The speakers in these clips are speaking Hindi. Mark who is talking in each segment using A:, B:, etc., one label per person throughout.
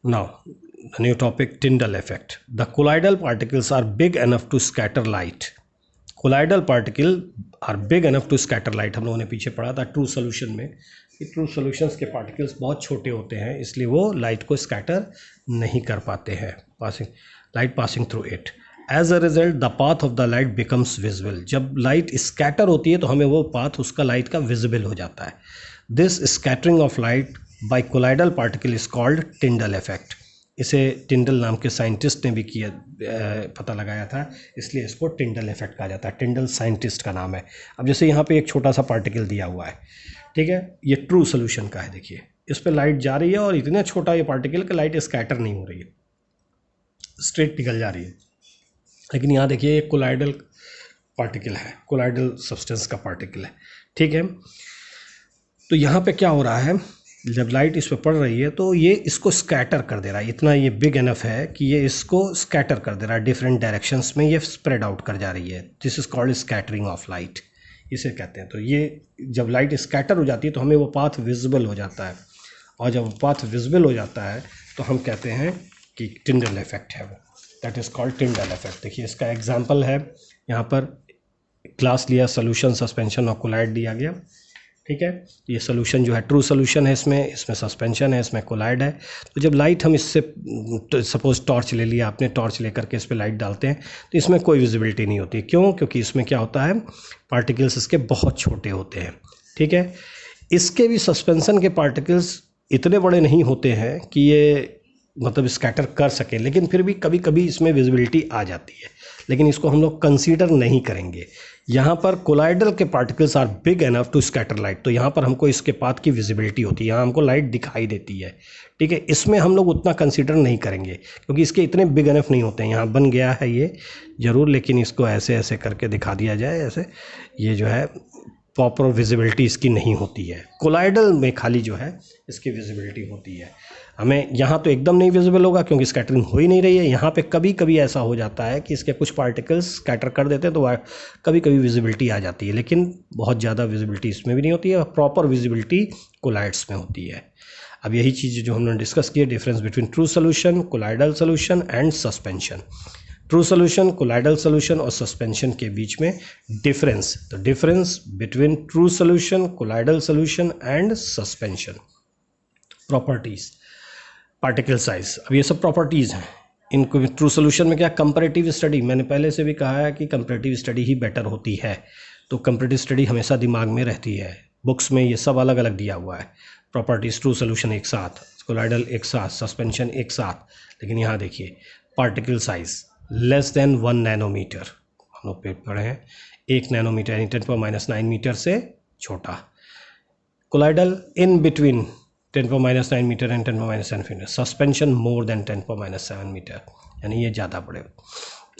A: Now, the new topic, Tyndall effect. The colloidal particles are big enough to scatter light. Colloidal particle are big enough to scatter light. हम लोगों ने पीछे पढ़ा था ट्रू सोल्यूशन में कि ट्रू सोल्यूशंस के पार्टिकल्स बहुत छोटे होते हैं, इसलिए वो लाइट को स्कैटर नहीं कर पाते हैं, light passing through it. As a result the path of the light becomes visible. जब लाइट स्कैटर होती है तो हमें वो पाथ उसका लाइट का विजिबल हो जाता है. This scattering of light by colloidal particle is called Tyndall effect. इसे टिंडल नाम के साइंटिस्ट ने भी किया, पता लगाया था, इसलिए इसको टिंडल इफेक्ट कहा जाता है. टिंडल साइंटिस्ट का नाम है. अब जैसे यहाँ पे एक छोटा सा पार्टिकल दिया हुआ है, ठीक है, ये ट्रू सोल्यूशन का है. देखिए इस पर लाइट जा रही है और इतना छोटा ये पार्टिकल कि लाइट स्कैटर नहीं हो रही है, स्ट्रेट निकल जा रही है. लेकिन यहाँ देखिए एक कोलाइडल पार्टिकल है, कोलाइडल सब्सटेंस का पार्टिकल है, ठीक है. तो यहाँ पे क्या हो रहा है, जब लाइट इस पर पड़ रही है तो ये इसको स्कैटर कर दे रहा है. इतना ये बिग इनफ है कि ये इसको स्कैटर कर दे रहा है, डिफरेंट डायरेक्शंस में ये स्प्रेड आउट कर जा रही है. This is called scattering of light, इसे कहते हैं. तो ये जब लाइट स्कैटर हो जाती है तो हमें वो पाथ विजिबल हो जाता है, और जब वो पाथ विजिबल हो जाता है तो हम कहते हैं कि टिंडल इफेक्ट है वो. That is called Tyndall effect. देखिए इसका एग्जाम्पल है, यहाँ पर क्लास लिया, सोल्यूशन, सस्पेंशन और कोलाइड दिया गया, ठीक है. ये सोल्यूशन जो है ट्रू सोल्यूशन है, इसमें सस्पेंशन है, इसमें कोलाइड है. तो जब लाइट हम इससे, सपोज टॉर्च ले लिया आपने, टॉर्च लेकर के इस पर लाइट डालते हैं तो इसमें कोई विजिबिलिटी नहीं होती. क्यों? क्योंकि इसमें क्या होता है, पार्टिकल्स इसके बहुत छोटे होते हैं, ठीक है. इसके भी सस्पेंशन के पार्टिकल्स इतने बड़े नहीं होते हैं कि ये मतलब स्कैटर कर सकें, लेकिन फिर भी कभी कभी इसमें विजिबिलिटी आ जाती है, लेकिन इसको हम लोग कंसीडर नहीं करेंगे. यहाँ पर कोलाइडल के particles are big enough to scatter light. तो यहाँ पर हमको इसके पाथ की विजिबिलिटी होती है, यहाँ हमको लाइट दिखाई देती है, ठीक है. इसमें हम लोग उतना कंसीडर नहीं करेंगे क्योंकि इसके इतने बिग एनफ नहीं होते हैं. यहाँ बन गया है ये ज़रूर, लेकिन इसको ऐसे ऐसे करके दिखा दिया जाए, ऐसे ये जो है प्रॉपर विजिबिलिटी इसकी नहीं होती है. कोलाइडल में खाली जो है इसकी विजिबिलिटी होती है. हमें यहाँ तो एकदम नहीं विजिबल होगा क्योंकि स्कैटरिंग हो ही नहीं रही है. यहाँ पे कभी कभी ऐसा हो जाता है कि इसके कुछ पार्टिकल्स स्कैटर कर देते हैं तो कभी कभी विजिबिलिटी आ जाती है, लेकिन बहुत ज़्यादा विजिबिलिटी इसमें भी नहीं होती है. प्रॉपर विजिबिलिटी कोलाइड्स में होती है. अब यही चीज़ जो हमने डिस्कस की है, difference between true solution, colloidal solution and suspension. True solution, colloidal solution और सस्पेंशन के बीच में difference, the difference between true solution, colloidal solution and suspension. Properties, particle size. अब ये सब प्रॉपर्टीज़ हैं. इनको ट्रू सोल्यूशन में क्या, कंपैरेटिव स्टडी, मैंने पहले से भी कहा है कि कंपैरेटिव स्टडी ही बेटर होती है. तो कंपैरेटिव स्टडी हमेशा दिमाग में रहती है. बुक्स में ये सब अलग अलग दिया हुआ है. प्रॉपर्टीज, ट्रू सोल्यूशन एक साथ, कोलाइडल एक साथ, सस्पेंशन एक साथ. लेकिन यहाँ देखिए particle size less than 1 nanometre, हम लोग पढ़े हैं 1 नैनोमीटर यानी 10⁻⁹ मीटर से छोटा. Colloidal in between 10⁻⁹ metre and 10⁻⁷ metre. Suspension more than 10⁻⁷ metre, यानी ये ज़्यादा बड़े.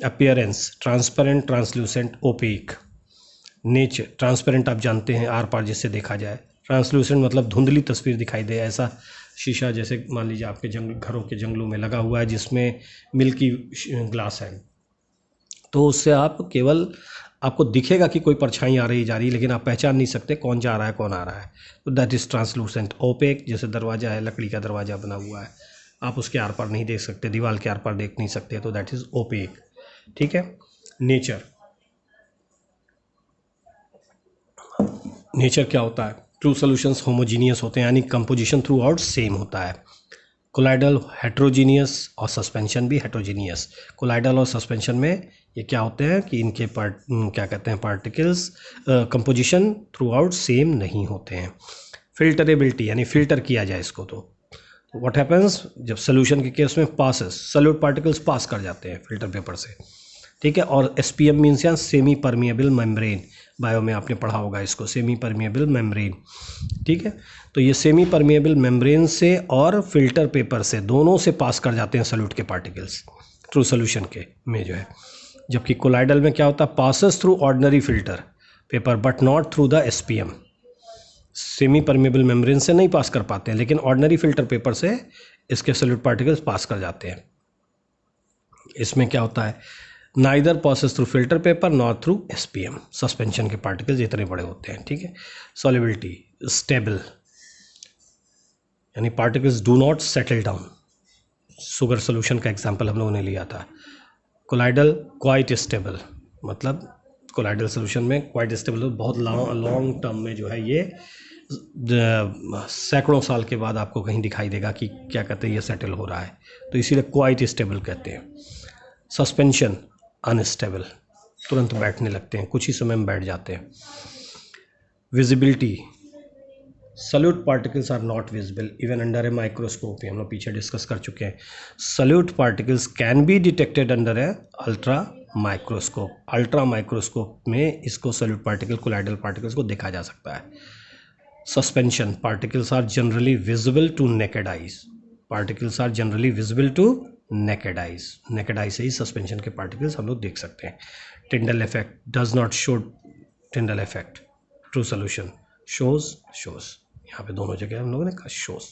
A: Appearance transparent, translucent, opaque. Nature transparent आप जानते हैं, आर पार जिससे देखा जाए. ट्रांसल्यूसेंट मतलब धुंधली तस्वीर दिखाई दे, ऐसा शीशा जैसे मान लीजिए आपके घरों के जंगलों में लगा हुआ है जिसमें मिल्की ग्लास है, तो उससे आप केवल, आपको दिखेगा कि कोई परछाई आ रही जा रही है, लेकिन आप पहचान नहीं सकते कौन जा रहा है कौन आ रहा है. तो दैट इज़ ट्रांसलूसेंट. ओपेक जैसे दरवाज़ा है, लकड़ी का दरवाज़ा बना हुआ है, आप उसके आर पार नहीं देख सकते, दीवार के आर पार देख नहीं सकते, तो दैट इज़ ओपेक, ठीक है. नेचर, नेचर क्या होता है, ट्रू सोल्यूशंस होमोजीनियस होते हैं यानी कंपोजिशन थ्रू आउट सेम होता है. कोलाइडल हेट्रोजीनियस और सस्पेंशन भी हेट्रोजीनियस. कोलाइडल और सस्पेंशन में ये क्या होते हैं कि इनके क्या कहते हैं, particles composition through out same नहीं होते हैं. फिल्टरेबिलिटी यानी फिल्टर किया जाए इसको, तो व्हाट हैपन्स, जब सोल्यूशन के केस में पासेस, सॉल्यूट पार्टिकल्स पास कर जाते हैं फिल्टर पेपर से, ठीक है. और SPM मीन्स या सेमी परमिएबल मेम्ब्रेन, बायो में आपने पढ़ा होगा इसको, सेमी परमिएबल मेम्ब्रेन, ठीक है. तो ये सेमी परमिएबल मेम्ब्रेन से और फिल्टर पेपर से, दोनों से पास कर जाते हैं सॉल्यूट के पार्टिकल्स ट्रू सोल्यूशन के में जो है. जबकि कोलाइडल में क्या होता है, passes through ordinary filter paper but not through the SPM. Semi permeable membrane से नहीं पास कर पाते हैं, लेकिन ऑर्डिनरी फिल्टर पेपर से इसके सॉल्यूट पार्टिकल्स पास कर जाते हैं. इसमें क्या होता है, neither passes through filter paper not through SPM. Suspension के पार्टिकल्स इतने बड़े होते हैं, ठीक है. सॉल्युबिलिटी स्टेबल यानी particles do not settle down. Sugar solution का एग्जांपल हम लोगों ने लिया था। कोलाइडल क्वाइट स्टेबल, मतलब कोलाइडल सोल्यूशन में क्वाइट स्टेबल, बहुत लॉन्ग टर्म में जो है ये सैकड़ों साल के बाद आपको कहीं दिखाई देगा कि क्या कहते हैं ये सेटल हो रहा है, तो इसीलिए क्वाइट स्टेबल कहते हैं। सस्पेंशन अनस्टेबल, तुरंत बैठने लगते हैं, कुछ ही समय में बैठ जाते हैं। Visibility, solute particles are not visible even under a microscope, हम लोग पीछे डिस्कस कर चुके हैं। Solute particles can be detected under a ultra microscope, ultra microscope में इसको सल्यूट पार्टिकल, कोलाइडल पार्टिकल्स को देखा जा सकता है। Suspension, particles are generally visible to naked eyes, particles are generally visible to naked eyes, naked eyes से ही सस्पेंशन के पार्टिकल्स हम लोग देख सकते हैं। Tyndall effect does not show Tyndall effect, true solution shows, यहाँ पे दोनों जगह हम लोगों ने कहा शोज।